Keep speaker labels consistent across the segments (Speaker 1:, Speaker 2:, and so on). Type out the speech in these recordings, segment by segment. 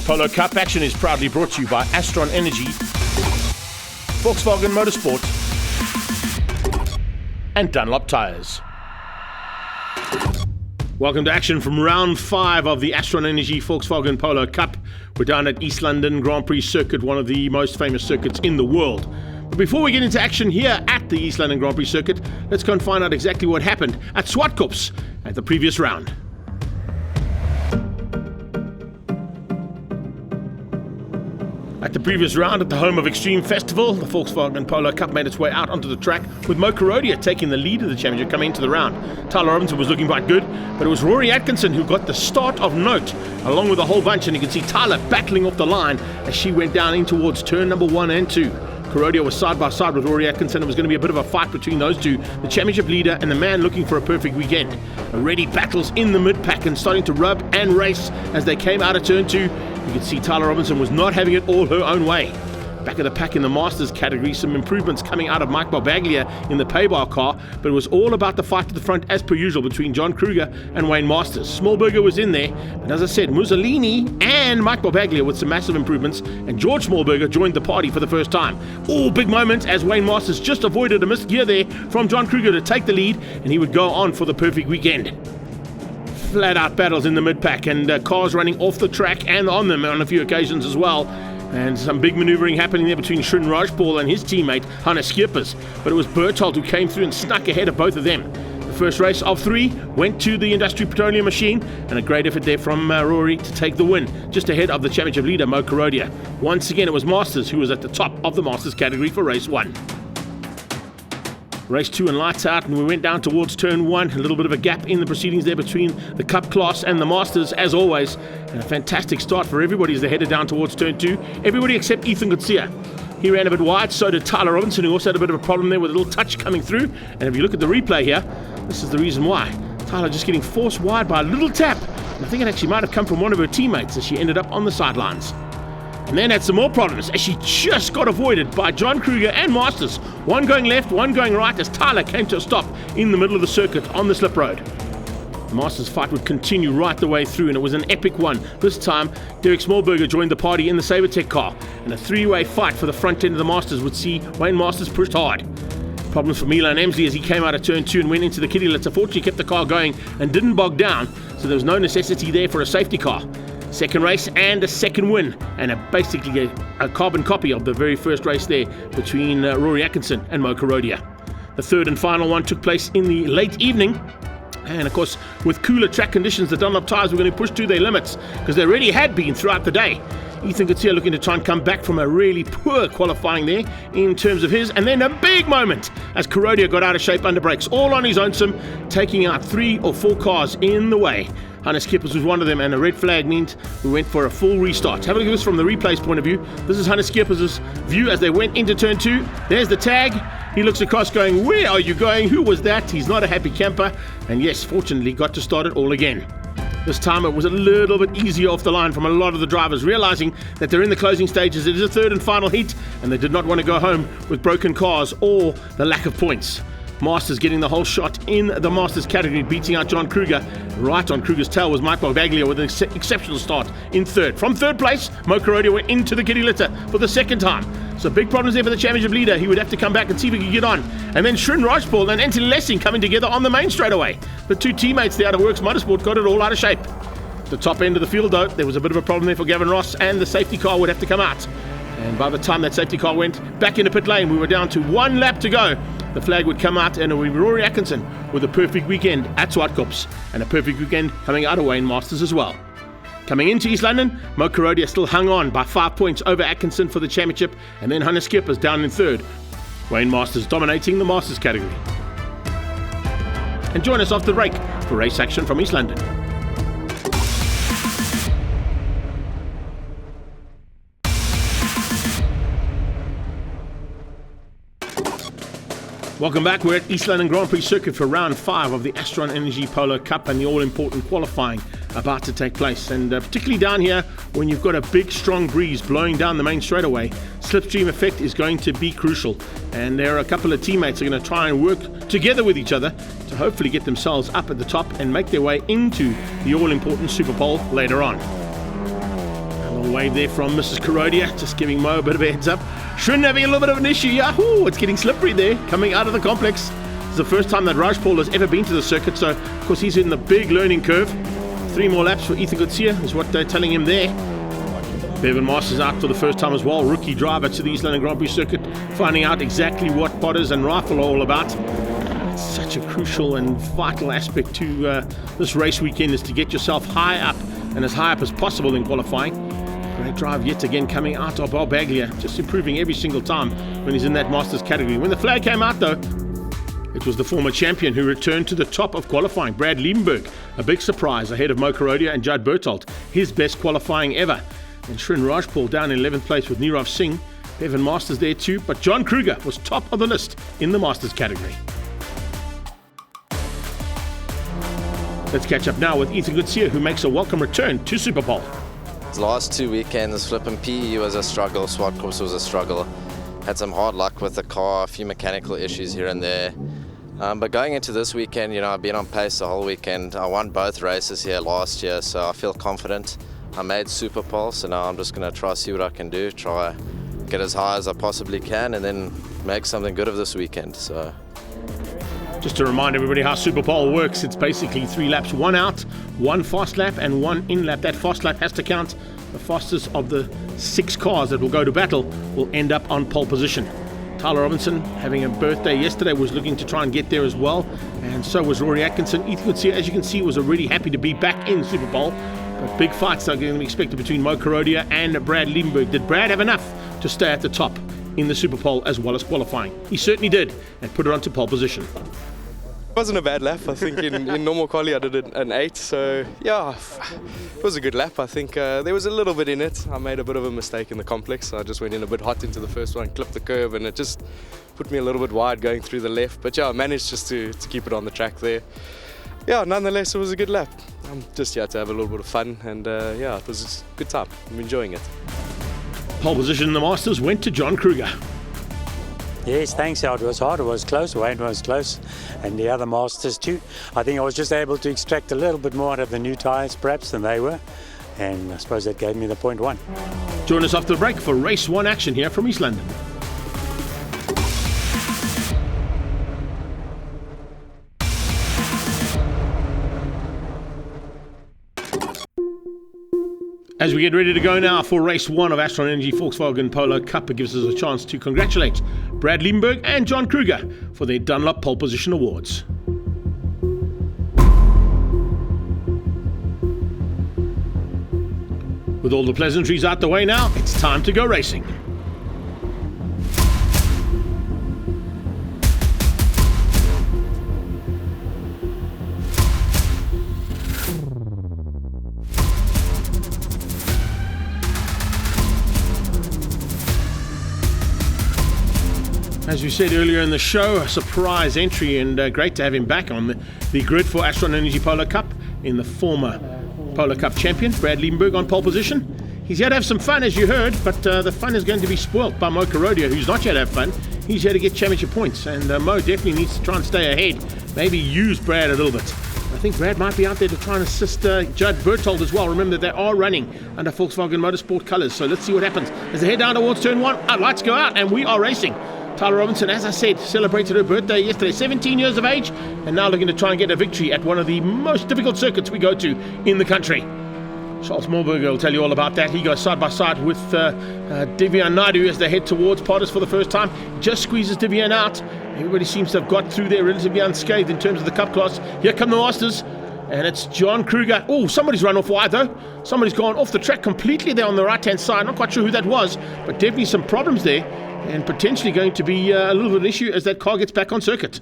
Speaker 1: Polo Cup action is proudly brought to you by Astron Energy, Volkswagen Motorsport, and Dunlop Tires. Welcome to action from round 5 of the Astron Energy Volkswagen Polo Cup. We're down at East London Grand Prix Circuit, one of the most famous circuits in the world. But before we get into action here at the East London Grand Prix Circuit, let's go and find out exactly what happened at Zwartkops at the previous round. At the previous round at the home of Extreme Festival, the Volkswagen Polo Cup made its way out onto the track with Mo Karodia taking the lead of the championship coming into the round. Tyler Robinson was looking quite good, but it was Rory Atkinson who got the start of note along with a whole bunch, and you can see Tyler battling off the line as she went down in towards turn number 1 and 2. Karodia was side by side with Rory Atkinson. It was going to be a bit of a fight between those two, the championship leader and the man looking for a perfect weekend. Already battles in the mid-pack and starting to rub and race as they came out of turn 2. You could see Tyler Robinson was not having it all her own way. Back of the pack in the Masters category, some improvements coming out of Mike Barbaglia in the paybar car, but it was all about the fight to the front as per usual between John Kruger and Wayne Masters. Smallberger was in there, but as I said, Mussolini and Mike Barbaglia with some massive improvements, and George Smallberger joined the party for the first time. Oh, big moment as Wayne Masters just avoided a missed gear there from John Kruger to take the lead, and he would go on for the perfect weekend. Flat out battles in the mid-pack, and cars running off the track and on them on a few occasions as well. And some big manoeuvring happening there between Srin Rajpal and his teammate Hannes Schippers. But it was Berthold who came through and snuck ahead of both of them. The first race of 3 went to the Industry Petroleum machine, and a great effort there from Rory to take the win, just ahead of the championship leader Mo Karodia. Once again, it was Masters who was at the top of the Masters category for race 1. Race 2 and lights out, and we went down towards turn 1. A little bit of a gap in the proceedings there between the Cup class and the Masters, as always. And a fantastic start for everybody as they headed down towards turn 2. Everybody except Ethan Gutsia. He ran a bit wide, so did Tyler Robinson, who also had a bit of a problem there with a little touch coming through. And if you look at the replay here, this is the reason why. Tyler just getting forced wide by a little tap. And I think it actually might have come from one of her teammates as she ended up on the sidelines. And then had some more problems as she just got avoided by John Kruger and Masters. One going left, one going right as Tyler came to a stop in the middle of the circuit on the slip road. The Masters fight would continue right the way through, and it was an epic one. This time, Derek Smallberger joined the party in the Sabertech car, and a 3-way fight for the front end of the Masters would see Wayne Masters pushed hard. Problems for Milan Emsley as he came out of turn 2 and went into the kiddie litter. Fortunately kept the car going and didn't bog down, so there was no necessity there for a safety car. Second race and a second win, and basically a carbon copy of the very first race there between Rory Atkinson and Mo Karodia. The third and final one took place in the late evening, and of course with cooler track conditions the Dunlop Tires were going to push to their limits because they already had been throughout the day. Ethan Gutsia looking to try and come back from a really poor qualifying there in terms of his, and then a big moment as Karodia got out of shape under brakes, all on his own taking out 3 or 4 cars in the way. Hannes Schippers was one of them, and a red flag meant we went for a full restart. Have a look at this from the replay's point of view. This is Hannes Schippers' view as they went into turn 2. There's the tag. He looks across going, where are you going? Who was that? He's not a happy camper. And yes, fortunately got to start it all again. This time it was a little bit easier off the line from a lot of the drivers, realizing that they're in the closing stages. It is a third and final heat, and they did not want to go home with broken cars or the lack of points. Masters getting the whole shot in the Masters category, beating out John Kruger. Right on Kruger's tail was Mike Barbaglia with an exceptional start in third. From third place, Mo Karodia went into the kiddie litter for the second time. So big problems there for the championship leader. He would have to come back and see if he could get on. And then Srin Rajpal and Anthony Lessing coming together on the main straightaway. The two teammates there out of Works Motorsport got it all out of shape. The top end of the field though, there was a bit of a problem there for Gavin Ross, and the safety car would have to come out. And by the time that safety car went back into pit lane, we were down to 1 lap to go. The flag would come out, and it would be Rory Atkinson with a perfect weekend at Zwartkops, and a perfect weekend coming out of Wayne Masters as well. Coming into East London, Mo Karodia still hung on by 5 points over Atkinson for the championship, and then Hannes Schippers down in third. Wayne Masters dominating the Masters category. And join us after the break for race action from East London. Welcome back. We're at East London Grand Prix Circuit for round 5 of the Astron Energy Polo Cup and the all-important qualifying about to take place. And particularly down here, when you've got a big, strong breeze blowing down the main straightaway, slipstream effect is going to be crucial. And there are a couple of teammates who are going to try and work together with each other to hopefully get themselves up at the top and make their way into the all-important Super Pole later on. little wave there from Mrs. Kurodia, just giving Mo a bit of a heads up. Shrin having a little bit of an issue. Yahoo! It's getting slippery there, coming out of the complex. It's the first time that Rajpal has ever been to the circuit, so of course he's in the big learning curve. 3 more laps for Ethan Gutsia is what they're telling him there. Bevan Masters out for the first time as well, rookie driver to the East London Grand Prix circuit, finding out exactly what potters and rifle are all about. It's such a crucial and vital aspect to this race weekend, is to get yourself high up, and as high up as possible in qualifying. Great drive yet again coming out of Baglia, just improving every single time when he's in that Masters category. When the flag came out though, it was the former champion who returned to the top of qualifying, Brad Liebenberg. A big surprise ahead of Mo Kurodia and Judd Berthold, his best qualifying ever. And Shrin Rajpal down in 11th place with Nirav Singh. Bevan Masters there too, but John Kruger was top of the list in the Masters category. Let's catch up now with Ethan Gutsia, who makes a welcome return to Super Pole.
Speaker 2: The last 2 weekends, flipping PE was a struggle, SWAT course was a struggle. Had some hard luck with the car, a few mechanical issues here and there. But going into this weekend, I've been on pace the whole weekend. I won both races here last year, so I feel confident. I made Super Pole, so now I'm just going to try see what I can do, try get as high as I possibly can, and then make something good of this weekend. So,
Speaker 1: just to remind everybody how Super Pole works, it's basically 3 laps, 1 out, 1 fast lap and 1 in lap. That fast lap has to count. The fastest of the 6 cars that will go to battle will end up on pole position. Tyler Robinson, having a birthday yesterday, was looking to try and get there as well, and so was Rory Atkinson. Ethan Gutsia, as you can see, was already happy to be back in Super Pole. But big fights are going to be expected between Mo Kurodia and Brad Liebenberg. Did Brad have enough to stay at the top in the Super Pole as well as qualifying? He certainly did, and put it onto pole position.
Speaker 3: It wasn't a bad lap. I think in normal quali I did an 8, so yeah, it was a good lap. I think there was a little bit in it. I made a bit of a mistake in the complex. I just went in a bit hot into the first one, clipped the curve, and it just put me a little bit wide going through the left. But yeah, I managed just to keep it on the track there. Yeah, nonetheless, it was a good lap. I'm just here to have a little bit of fun, and yeah, it was a good time. I'm enjoying it.
Speaker 1: Pole position in the Masters went to John Kruger.
Speaker 4: Yes, thanks. It was hard, it was close, Wayne was close, and the other Masters too. I think I was just able to extract a little bit more out of the new tyres perhaps than they were, and I suppose that gave me the point 1.
Speaker 1: Join us after the break for race 1 action here from East London. As we get ready to go now for race 1 of Astron Energy Volkswagen Polo Cup, it gives us a chance to congratulate Brad Liebenberg and John Kruger for their Dunlop Pole Position Awards. With all the pleasantries out the way now, it's time to go racing. As we said earlier in the show, a surprise entry, and great to have him back on the grid for Astron Energy Polo Cup in the former Polo Cup champion, Brad Liebenberg, on pole position. He's here to have some fun, as you heard, but the fun is going to be spoilt by Mo Kurodia, who's not here to have fun. He's here to get championship points, and Mo definitely needs to try and stay ahead, maybe use Brad a little bit. I think Brad might be out there to try and assist Judd Berthold as well. Remember, they are running under Volkswagen Motorsport colours, so let's see what happens. As they head down towards turn 1, our lights go out, and we are racing. Tyler Robinson, as I said, celebrated her birthday yesterday, 17 years of age, and now looking to try and get a victory at one of the most difficult circuits we go to in the country. Charles Morberger will tell you all about that. He goes side by side with Divyan Naidu as they head towards Potters for the first time. Just squeezes Divyan out. Everybody seems to have got through there relatively unscathed in terms of the Cup class. Here come the Masters, and it's John Kruger. Oh, somebody's run off wide though. Somebody's gone off the track completely there on the right-hand side. Not quite sure who that was, but definitely some problems there, and potentially going to be a little bit of an issue as that car gets back on circuit.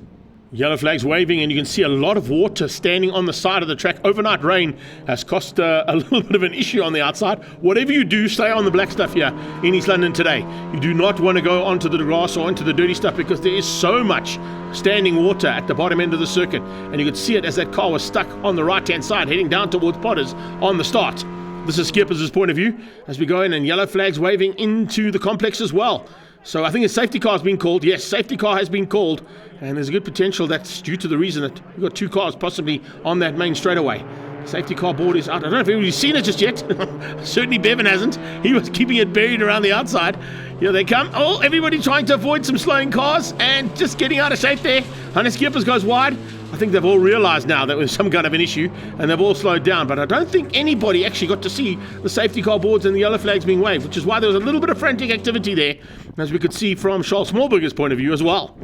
Speaker 1: Yellow flags waving, and you can see a lot of water standing on the side of the track. Overnight rain has cost a little bit of an issue on the outside. Whatever you do, stay on the black stuff here in East London today. You do not want to go onto the grass or onto the dirty stuff, because there is so much standing water at the bottom end of the circuit, and you could see it as that car was stuck on the right-hand side heading down towards Potters on the start. This is Skipper's point of view as we go in, and yellow flags waving into the complex as well. So I think a safety car has been called. Yes, safety car has been called, and there's a good potential that's due to the reason that we've got two cars possibly on that main straightaway. Safety car board is out. I don't know if anybody's seen it just yet. Certainly Bevan hasn't. He was keeping it buried around the outside. Here they come. Oh, everybody trying to avoid some slowing cars and just getting out of shape there. Hannes Schippers goes wide. I think they've all realised now that was some kind of an issue and they've all slowed down. But I don't think anybody actually got to see the safety car boards and the yellow flags being waved, which is why there was a little bit of frantic activity there, as we could see from Charles Smallberger's point of view as well.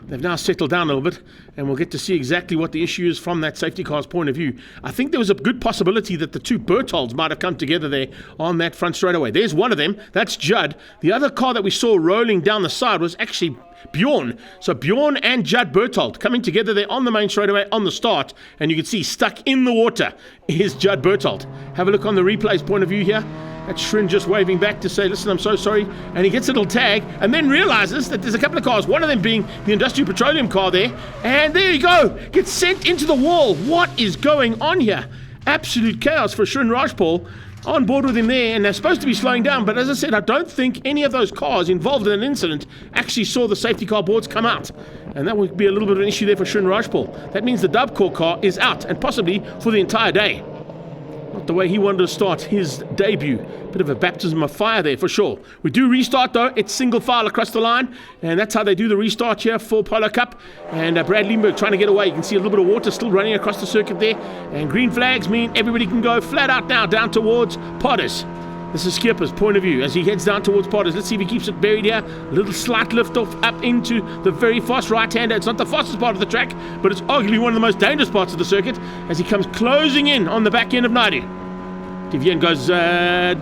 Speaker 1: They've now settled down a little bit, and we'll get to see exactly what the issue is from that safety car's point of view. I think there was a good possibility that the two Bertolds might have come together there on that front straightaway. There's one of them. That's Judd. The other car that we saw rolling down the side was actually Bjorn. So Bjorn and Judd Bertold coming together there on the main straightaway on the start, and you can see stuck in the water is Judd Bertold. Have a look on the replay's point of view here. That's Shrin just waving back to say, listen, I'm so sorry. And he gets a little tag and then realizes that there's a couple of cars, one of them being the Industrial Petroleum car there. And there you go, gets sent into the wall. What is going on here? Absolute chaos for Shrin Rajpal on board with him there, and they're supposed to be slowing down. But as I said, I don't think any of those cars involved in an incident actually saw the safety car boards come out. And that would be a little bit of an issue there for Shrin Rajpal. That means the Dubcore car is out, and possibly for the entire day. Not the way he wanted to start his debut. Bit of a baptism of fire there for sure. We do restart though. It's single file across the line, and that's how they do the restart here for Polo Cup. And Brad Lindbergh trying to get away. You can see a little bit of water still running across the circuit there, and green flags mean everybody can go flat out now down towards Potters. This is Skipper's point of view as he heads down towards Potters. Let's see if he keeps it buried here. A little slight lift off up into the very fast right-hander. It's not the fastest part of the track, but it's arguably one of the most dangerous parts of the circuit as he comes closing in on the back end of Naidu. Devien goes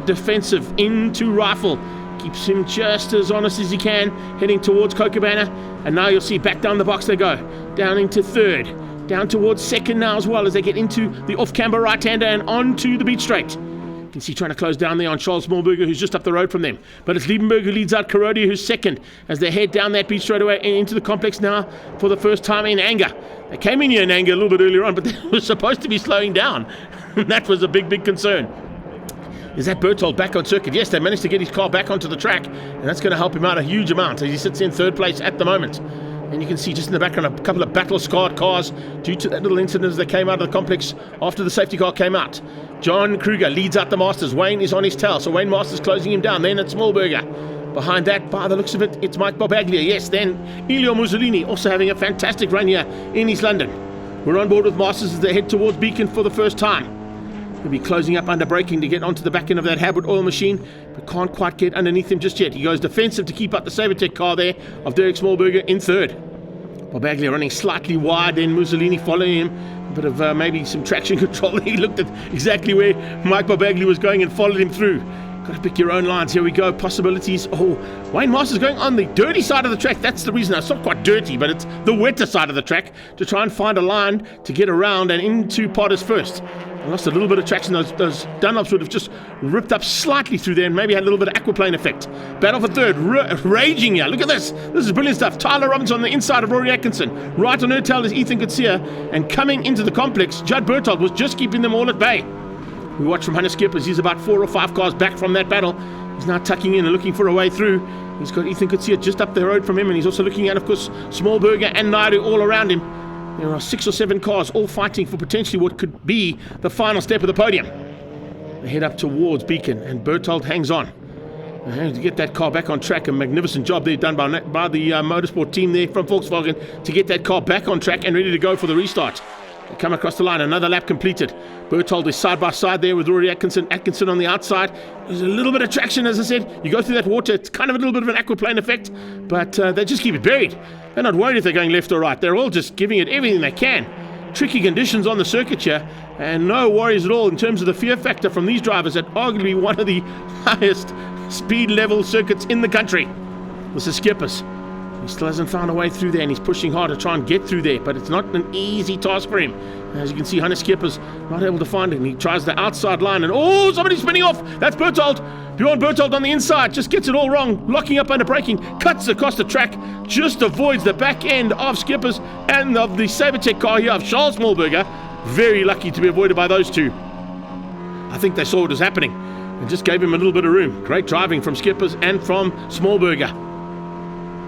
Speaker 1: defensive into Rifle. Keeps him just as honest as he can, heading towards Kokobana. And now you'll see back down the box they go. Down into third. Down towards second now as well as they get into the off-camber right-hander and onto the beach straight. You can see trying to close down there on Charles Smallberger, who's just up the road from them. But it's Liebenberg who leads out Karodia, who's second, as they head down that beach straight away and into the complex now for the first time in anger. They came in here in anger a little bit earlier on, but they were supposed to be slowing down. That was a big, big concern. Is that Bertold back on circuit? Yes, they managed to get his car back onto the track, and that's going to help him out a huge amount as he sits in third place at the moment. And you can see just in the background a couple of battle-scarred cars due to that little incident as they came out of the complex after the safety car came out. John Kruger leads out the Masters. Wayne is on his tail, so Wayne Masters closing him down. Then it's Smallberger. Behind that, by the looks of it, it's Mike Bobaglia. Yes, then Elio Mussolini also having a fantastic run here in East London. We're on board with Masters as they head towards Beacon for the first time. He'll be closing up under braking to get onto the back end of that Habwood oil machine, but can't quite get underneath him just yet. He goes defensive to keep up the Sabertech car there of Derek Smallberger in third. Bobaglia running slightly wide, then Mussolini following him. A bit of maybe some traction control. He looked at exactly where Mike Bobaglia was going and followed him through. Got to pick your own lines. Here we go. Possibilities. Oh, Wayne Masters going on the dirty side of the track. That's the reason. It's not quite dirty, but it's the wetter side of the track to try and find a line to get around and into Potters first. I lost a little bit of traction. Those Dunlops would have just ripped up slightly through there and maybe had a little bit of aquaplane effect. Battle for third. Raging here. Look at this. This is brilliant stuff. Tyler Robinson on the inside of Rory Atkinson. Right on her tail is Ethan Kutsia. And coming into the complex, Judd Bertold was just keeping them all at bay. We watch from Hannes Skip as he's about 4 or 5 cars back from that battle. He's now tucking in and looking for a way through. He's got Ethan Kutsia just up the road from him, and he's also looking at, of course, Smallberger and Naidu all around him. There are 6 or 7 cars all fighting for potentially what could be the final step of the podium. They head up towards Beacon, and Bertold hangs on. And to get that car back on track, a magnificent job there done by the motorsport team there from Volkswagen to get that car back on track and ready to go for the restart. They come across the line, another lap completed. Bertold is side by side there with Rory Atkinson. Atkinson on the outside. There's a little bit of traction, as I said. You go through that water, it's kind of a little bit of an aquaplane effect, but they just keep it buried. They're not worried if they're going left or right. They're all just giving it everything they can. Tricky conditions on the circuit here, and no worries at all in terms of the fear factor from these drivers at arguably one of the highest speed level circuits in the country. This is Skippers. He still hasn't found a way through there, and he's pushing hard to try and get through there, but it's not an easy task for him. As you can see, Hannes Skipper's not able to find it, and he tries the outside line, and oh, somebody's spinning off. That's Bertold. Bjorn Bertold on the inside, just gets it all wrong, locking up under braking, cuts across the track, just avoids the back end of Skipper's and of the Sabertech car here of Charles Smallberger. Very lucky to be avoided by those two. I think they saw what was happening and just gave him a little bit of room. Great driving from Skipper's and from Smallberger.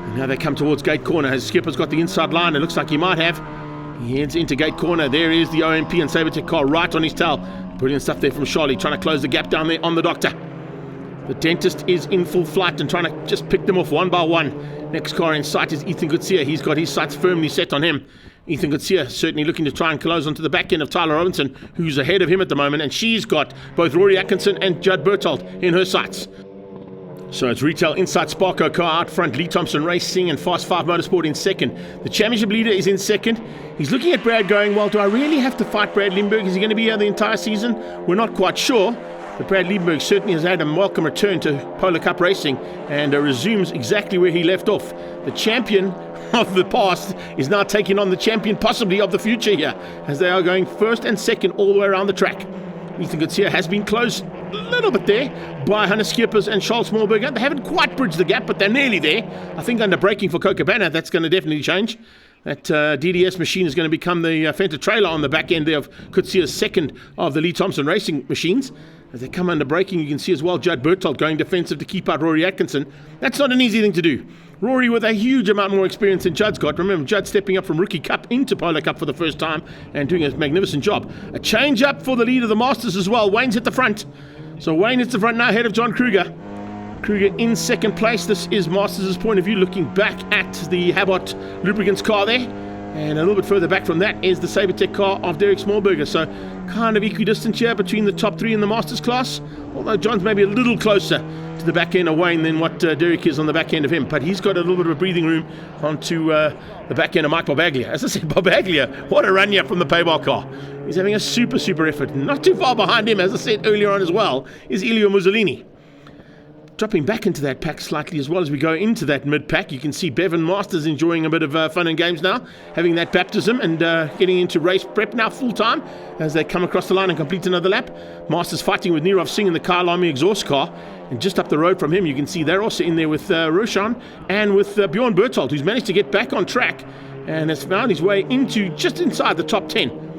Speaker 1: And now they come towards gate corner as Skipper's got the inside line. It looks like he might have. He heads into gate corner. There is the OMP and Sabertech car right on his tail. Brilliant stuff there from Charlie, trying to close the gap down there on the Doctor. The Dentist is in full flight and trying to just pick them off one by one. Next car in sight is Ethan Gutsia. He's got his sights firmly set on him. Ethan Gutsia certainly looking to try and close onto the back end of Tyler Robinson, who's ahead of him at the moment, and she's got both Rory Atkinson and Judd Berthold in her sights. So it's Retail Insight Sparko car out front, Lee Thompson Racing and Fast 5 Motorsport in second. The championship leader is in second. He's looking at Brad going, well, do I really have to fight Brad Lindbergh? Is he going to be here the entire season? We're not quite sure. But Brad Lindbergh certainly has had a welcome return to Polo Cup racing and resumes exactly where he left off. The champion of the past is now taking on the champion possibly of the future here, as they are going first and second all the way around the track. Ethan Gutsia has been close a little bit there by Hannes Schippers and Charles Smallberger. They haven't quite bridged the gap, but they're nearly there. I think under braking for Cochabana, that's going to definitely change. That DDS machine is going to become the Fenta trailer on the back end there of Gutsia's second of the Lee Thompson Racing machines. As they come under braking, you can see as well Judd Berthold going defensive to keep out Rory Atkinson. That's not an easy thing to do. Rory with a huge amount more experience than Judd's got. Remember, Judd stepping up from Rookie Cup into Polo Cup for the first time and doing a magnificent job. A change up for the lead of the Masters as well. Wayne's at the front. So Wayne hits the front now ahead of John Kruger. Kruger in second place. This is Masters' point of view, looking back at the Habot Lubricants car there. And a little bit further back from that is the Sabertech car of Derek Smallberger. So kind of equidistant here between the top three in the Masters class. Although John's maybe a little closer to the back end of Wayne than what Derek is on the back end of him. But he's got a little bit of a breathing room onto the back end of Mike Barbaglia. As I said, Barbaglia, what a run here from the Payball car. He's having a super effort. Not too far behind him, as I said earlier on as well, is Elio Mussolini. Dropping back into that pack slightly as well as we go into that mid-pack. You can see Bevan Masters enjoying a bit of fun and games now, having that baptism and getting into race prep now full-time as they come across the line and complete another lap. Masters fighting with Nirav Singh in the Kyle Army exhaust car. And just up the road from him, you can see they're also in there with Roshan and with Bjorn Berthold, who's managed to get back on track and has found his way into just inside the top 10.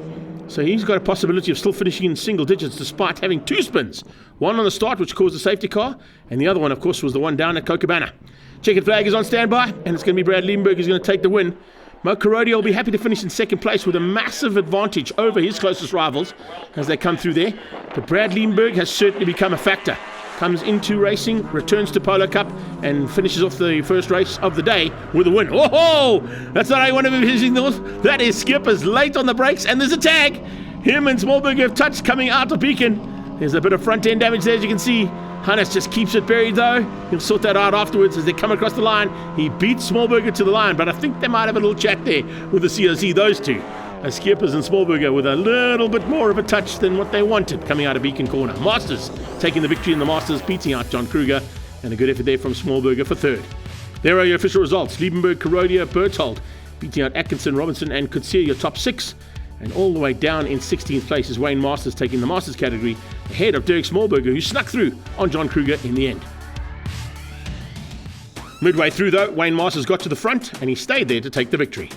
Speaker 1: So he's got a possibility of still finishing in single digits despite having two spins. One on the start, which caused the safety car, and the other one, of course, was the one down at Cochabana. Checkered flag is on standby, and it's going to be Brad Lindbergh who's going to take the win. Mo Karodia will be happy to finish in second place with a massive advantage over his closest rivals as they come through there. But Brad Lindbergh has certainly become a factor. Comes into racing, returns to Polo Cup, and finishes off the first race of the day with a win. Oh, that's not how you want to be finishing those. That is Skippers late on the brakes, and there's a tag. Him and Smallberger have touched coming out of Beacon. There's a bit of front end damage there, as you can see. Hannes just keeps it buried though. He'll sort that out afterwards as they come across the line. He beats Smallberger to the line, but I think they might have a little chat there with the COC, those two. Skippers and Smallberger with a little bit more of a touch than what they wanted coming out of Beacon Corner. Masters taking the victory in the Masters, beating out John Kruger, and a good effort there from Smallberger for third. There are your official results. Liebenberg, Karodia, Berthold beating out Atkinson, Robinson and Kutsia, your top six. And all the way down in 16th place is Wayne Masters taking the Masters category ahead of Derek Smallberger, who snuck through on John Kruger in the end. Midway through though, Wayne Masters got to the front and he stayed there to take the victory.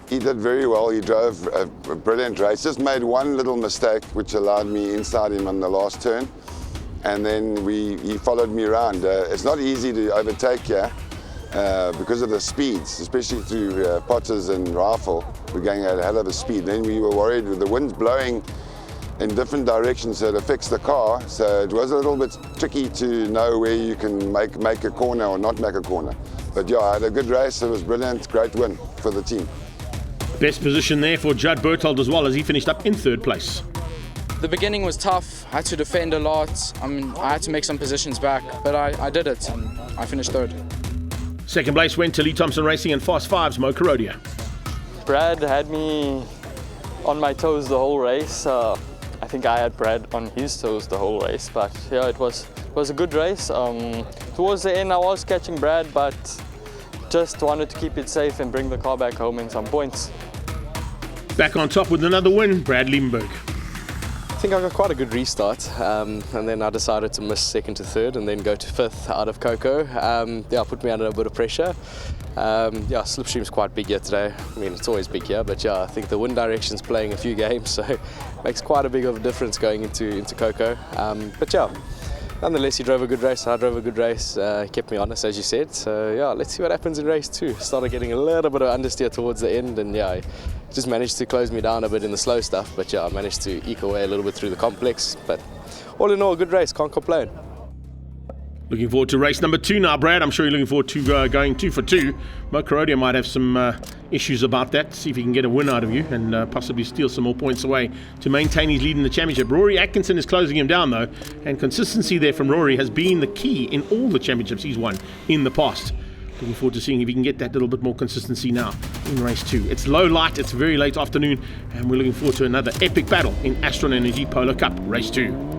Speaker 5: He did very well. He drove a brilliant race. Just made one little mistake, which allowed me inside him on the last turn. And then he followed me around. It's not easy to overtake here because of the speeds, especially through Potters and Rifle. We're going at a hell of a speed. Then we were worried with the winds blowing in different directions, so it affects the car. So it was a little bit tricky to know where you can make a corner or not make a corner. But yeah, I had a good race. It was brilliant. Great win for the team.
Speaker 1: Best position there for Judd Berthold as well, as he finished up in third place.
Speaker 6: The beginning was tough. I had to defend a lot. I had to make some positions back, but I did it and I finished third.
Speaker 1: Second place went to Lee Thompson Racing and Fast Fives, Mo Karodia.
Speaker 7: Brad had me on my toes the whole race. I think I had Brad on his toes the whole race, but yeah, it was a good race. Towards the end I was catching Brad, but just wanted to keep it safe and bring the car back home in some points.
Speaker 1: Back on top with another win, Brad Liebenberg.
Speaker 3: I think I got quite a good restart, and then I decided to miss second to third and then go to fifth out of Coco. Yeah, put me under a bit of pressure. Yeah, slipstream's quite big here today. I mean, it's always big here, but yeah, I think the wind direction's playing a few games, so it makes quite a big of a difference going into Coco. But yeah, nonetheless, he drove a good race, I drove a good race, kept me honest, as you said. So yeah, let's see what happens in race two. Started getting a little bit of understeer towards the end, and yeah, just managed to close me down a bit in the slow stuff. But yeah, I managed to eke away a little bit through the complex. But all in all, a good race, can't complain.
Speaker 1: Looking forward to race number 2 now, Brad. I'm sure you're looking forward to going 2 for 2. Mo Korodia might have some issues about that. See if he can get a win out of you and possibly steal some more points away to maintain his lead in the championship. Rory Atkinson is closing him down, though, and consistency there from Rory has been the key in all the championships he's won in the past. Looking forward to seeing if he can get that little bit more consistency now in race 2. It's low light, it's very late afternoon, and we're looking forward to another epic battle in Astron Energy Polo Cup race 2.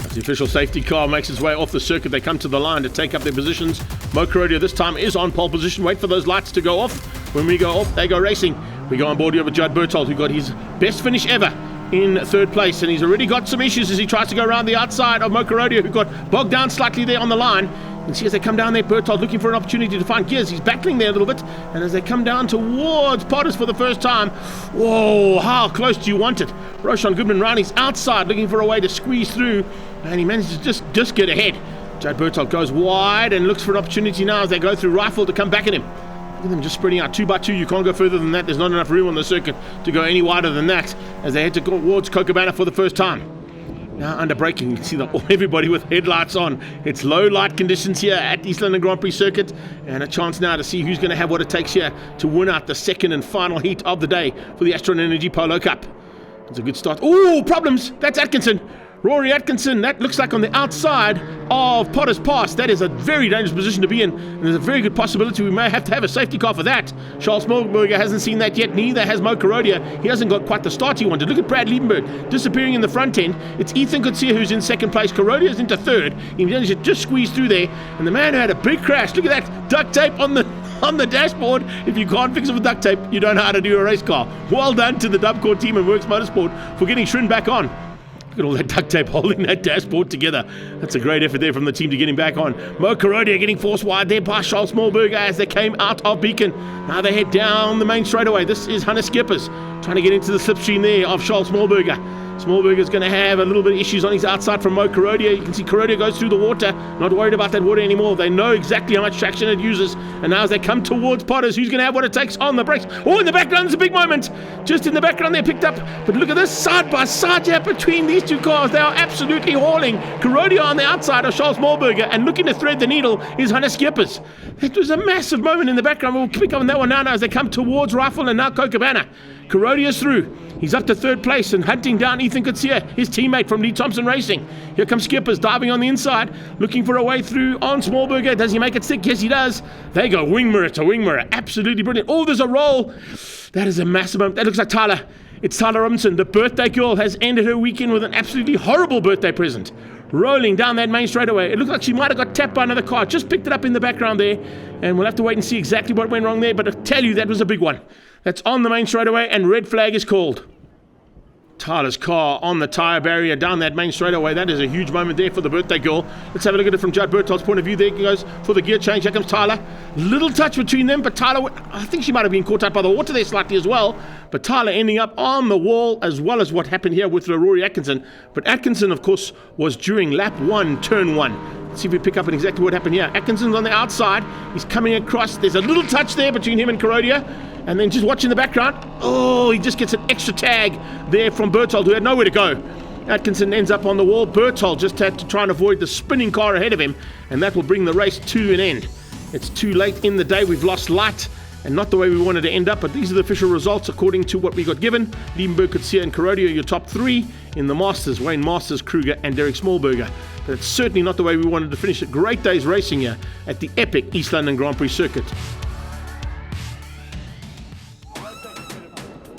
Speaker 1: As the official safety car makes its way off the circuit, they come to the line to take up their positions. Mo Korodia this time is on pole position. Wait for those lights to go off. When we go off, they go racing. We go on board here with Judd Berthold, who got his best finish ever in 3rd place, and he's already got some issues as he tries to go around the outside of Mo Korodia, who got bogged down slightly there on the line. And see as they come down there, Berthold looking for an opportunity to find gears. He's battling there a little bit, and as they come down towards Potters for the first time, whoa, how close do you want it? Roshan Goodman-Rani's outside looking for a way to squeeze through, and he manages to just get ahead. Judd Berthold goes wide and looks for an opportunity now as they go through Rifle to come back at him. Look at them just spreading out 2 by 2. You can't go further than that. There's not enough room on the circuit to go any wider than that as they head towards Kokobana for the first time. Now under braking, you can see everybody with headlights on. It's low light conditions here at East London Grand Prix Circuit, and a chance now to see who's going to have what it takes here to win out the second and final heat of the day for the Astron Energy Polo Cup. It's a good start. Oh, problems! That's Atkinson. Rory Atkinson, that looks like on the outside of Potter's Pass. That is a very dangerous position to be in, and there's a very good possibility we may have to have a safety car for that. Charles Smallberger hasn't seen that yet, neither has Mo Korodia. He hasn't got quite the start he wanted. Look at Brad Liebenberg disappearing in the front end. It's Ethan Kutsia who's in 2nd place. Korodia's into 3rd. He managed to just squeeze through there, and the man who had a big crash, look at that duct tape on the dashboard. If you can't fix it with duct tape, you don't know how to do a race car. Well done to the Dubcore team and Works Motorsport for getting Shrin back on. Look at all that duct tape holding that dashboard together. That's a great effort there from the team to get him back on. Mo Korodia getting forced wide there past Charles Smallberger as they came out of Beacon. Now they head down the main straightaway. This is Hannes Skippers trying to get into the slipstream there of Charles Smallberger. Smallberger's going to have a little bit of issues on his outside from Mo Korodia. You can see Korodia goes through the water, not worried about that water anymore. They know exactly how much traction it uses. And now as they come towards Potters, who's going to have what it takes on the brakes? Oh, in the background, there's a big moment. Just in the background, they're picked up. But look at this side by side here between these two cars. They are absolutely hauling. Korodia on the outside of Charles Smallberger, and looking to thread the needle is Hannes Skippers. It was a massive moment in the background. We'll pick up on that one now as they come towards Rifle and now Kokobana. Korodia's through. He's up to 3rd place and hunting down Ethan Kutsia, his teammate from Lee Thompson Racing. Here comes Skippers diving on the inside, looking for a way through on Smallberger. Does he make it stick? Yes, he does. They go wing mirror to wing mirror. Absolutely brilliant. Oh, there's a roll. That is a massive moment. That looks like Tyler. It's Tyler Robinson. The birthday girl has ended her weekend with an absolutely horrible birthday present. Rolling down that main straightaway. It looks like she might have got tapped by another car. Just picked it up in the background there. And we'll have to wait and see exactly what went wrong there. But I tell you, that was a big one. That's on the main straightaway, and red flag is called. Tyler's car on the tyre barrier down that main straightaway. That is a huge moment there for the birthday girl. Let's have a look at it from Judd Berthold's point of view. There he goes for the gear change. Here comes Tyler. Little touch between them, but Tyler, I think she might have been caught up by the water there slightly as well. But Tyler ending up on the wall, as well as what happened here with Rory Atkinson. But Atkinson, of course, was during lap 1, turn 1. Let's see if we pick up on exactly what happened here. Atkinson's on the outside. He's coming across. There's a little touch there between him and Korodia. And then just watching the background, oh, he just gets an extra tag there from Berthold, who had nowhere to go. Atkinson ends up on the wall. Berthold just had to try and avoid the spinning car ahead of him, and that will bring the race to an end. It's too late in the day. We've lost light, and not the way we wanted to end up, but these are the official results according to what we got given. Liebenberg, Kutsia, and Korodia, your top 3 in the Masters. Wayne Masters, Kruger, and Derek Smallberger. But it's certainly not the way we wanted to finish it. Great day's racing here at the epic East London Grand Prix Circuit.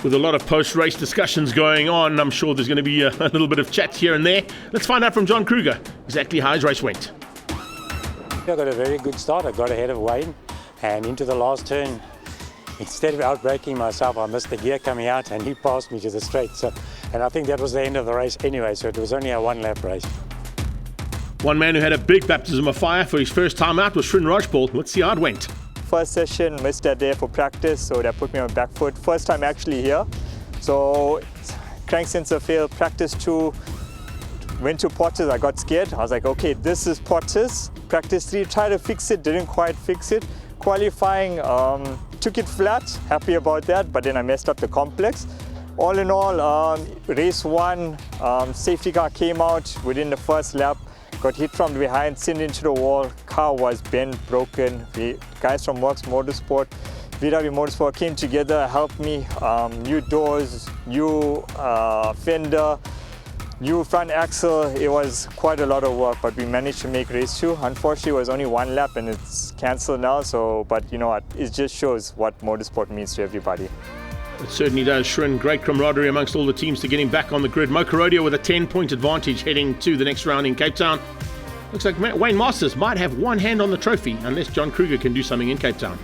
Speaker 1: With a lot of post-race discussions going on, I'm sure there's going to be a little bit of chat here and there. Let's find out from John Kruger exactly how his race went.
Speaker 4: I got a very good start. I got ahead of Wayne, and into the last turn, instead of outbraking myself, I missed the gear coming out, and he passed me to the straight. And I think that was the end of the race anyway, so it was only a 1-lap race.
Speaker 1: One man who had a big baptism of fire for his first time out was Shrin Rajpal. Let's see how it went.
Speaker 8: First session, missed that day for practice, so that put me on back foot. First time actually here. So crank sensor failed, practice 2, went to Potters, I got scared. I was like, okay, this is Potters. Practice 3, tried to fix it, didn't quite fix it. Qualifying, took it flat, happy about that, but then I messed up the complex. All in all, race 1, safety car came out within the first lap, got hit from behind, sent into the wall, car was bent, broken. The guys from Works Motorsport, VW Motorsport came together, helped me, new doors, new fender, new front axle. It was quite a lot of work, but we managed to make race 2. Unfortunately, it was only 1 lap and it's cancelled now, so, but you know what, it just shows what motorsport means to everybody.
Speaker 1: It certainly does, Shrin. Great camaraderie amongst all the teams to get him back on the grid. Mocha Rodeo with a 10-point advantage heading to the next round in Cape Town. Looks like Wayne Masters might have one hand on the trophy unless John Kruger can do something in Cape Town.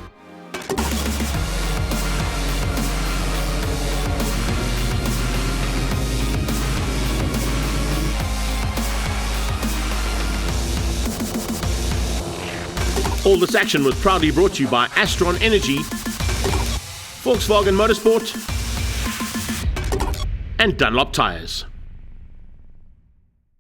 Speaker 1: All this action was proudly brought to you by Astron Energy, Volkswagen Motorsport, and Dunlop Tires.